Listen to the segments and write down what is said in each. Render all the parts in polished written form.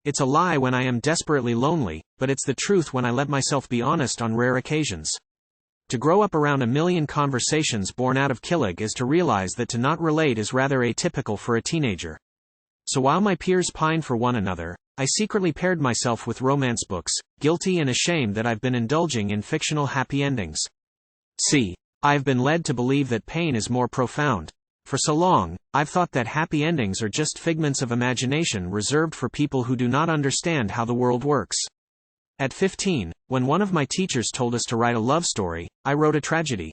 It's a lie when I am desperately lonely, but it's the truth when I let myself be honest on rare occasions. To grow up around a million conversations born out of kilig is to realize that to not relate is rather atypical for a teenager. So while my peers pine for one another, I secretly paired myself with romance books, guilty and ashamed that I've been indulging in fictional happy endings. See, I've been led to believe that pain is more profound. For so long, I've thought that happy endings are just figments of imagination reserved for people who do not understand how the world works. At 15, when one of my teachers told us to write a love story, I wrote a tragedy.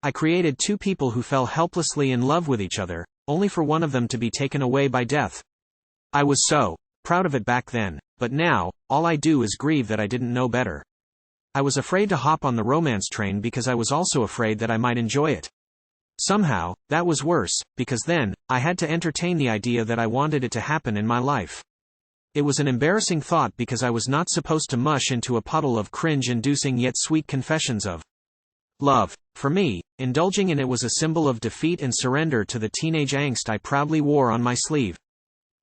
I created two people who fell helplessly in love with each other, only for one of them to be taken away by death. I was so proud of it back then, but now, all I do is grieve that I didn't know better. I was afraid to hop on the romance train because I was also afraid that I might enjoy it. Somehow, that was worse, because then, I had to entertain the idea that I wanted it to happen in my life. It was an embarrassing thought because I was not supposed to mush into a puddle of cringe-inducing yet sweet confessions of love. For me, indulging in it was a symbol of defeat and surrender to the teenage angst I proudly wore on my sleeve.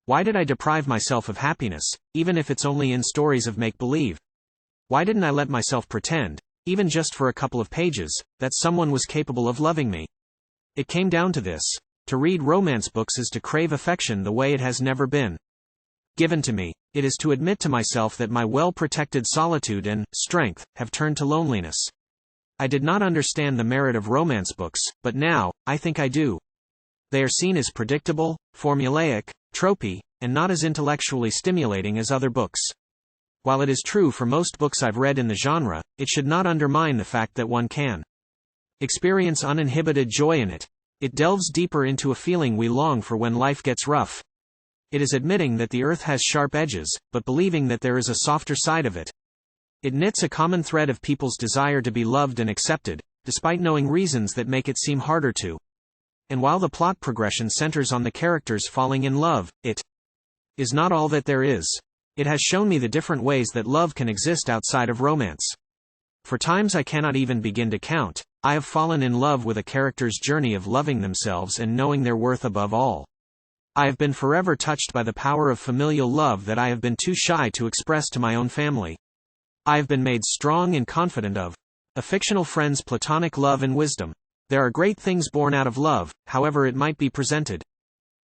Why did I deprive myself of happiness, even if it's only in stories of make-believe? Why didn't I let myself pretend, even just for a couple of pages, that someone was capable of loving me? It came down to this. To read romance books is to crave affection the way it has never been given to me. It is to admit to myself that my well-protected solitude and strength have turned to loneliness. I did not understand the merit of romance books, but now, I think I do. They are seen as predictable, formulaic, tropey, and not as intellectually stimulating as other books. While it is true for most books I've read in the genre, it should not undermine the fact that one can experience uninhibited joy in it. It delves deeper into a feeling we long for when life gets rough. It is admitting that the earth has sharp edges, but believing that there is a softer side of it. It knits a common thread of people's desire to be loved and accepted, despite knowing reasons that make it seem harder to. And while the plot progression centers on the characters falling in love, it is not all that there is. It has shown me the different ways that love can exist outside of romance. For times I cannot even begin to count, I have fallen in love with a character's journey of loving themselves and knowing their worth above all. I have been forever touched by the power of familial love that I have been too shy to express to my own family. I have been made strong and confident of a fictional friend's platonic love and wisdom. There are great things born out of love, however it might be presented.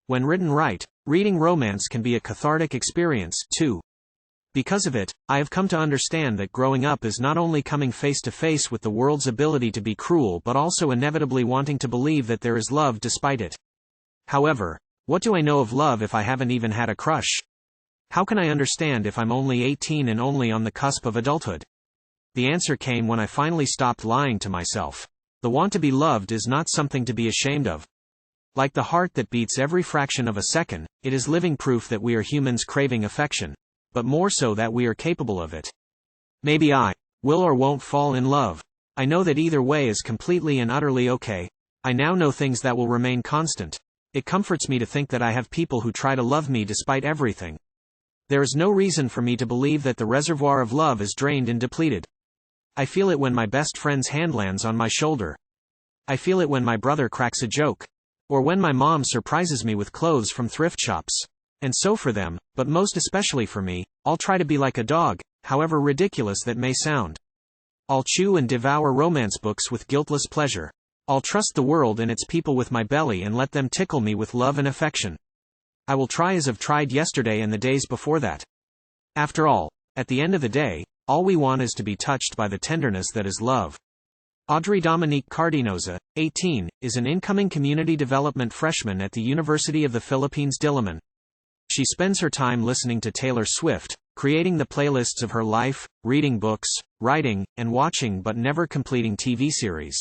When written right, reading romance can be a cathartic experience, too. Because of it, I have come to understand that growing up is not only coming face to face with the world's ability to be cruel but also inevitably wanting to believe that there is love despite it. However, what do I know of love if I haven't even had a crush? How can I understand if I'm only 18 and only on the cusp of adulthood? The answer came when I finally stopped lying to myself. The want to be loved is not something to be ashamed of. Like the heart that beats every fraction of a second, it is living proof that we are humans craving affection, but more so that we are capable of it. Maybe I will or won't fall in love. I know that either way is completely and utterly okay. I now know things that will remain constant. It comforts me to think that I have people who try to love me despite everything. There is no reason for me to believe that the reservoir of love is drained and depleted. I feel it when my best friend's hand lands on my shoulder. I feel it when my brother cracks a joke. Or when my mom surprises me with clothes from thrift shops. And so for them, but most especially for me, I'll try to be like a dog, however ridiculous that may sound. I'll chew and devour romance books with guiltless pleasure. I'll trust the world and its people with my belly and let them tickle me with love and affection. I will try as I've tried yesterday and the days before that. After all, at the end of the day, all we want is to be touched by the tenderness that is love. Audrey Dominique Cardinoza, 18, is an incoming community development freshman at the University of the Philippines Diliman. She spends her time listening to Taylor Swift, creating the playlists of her life, reading books, writing, and watching but never completing TV series.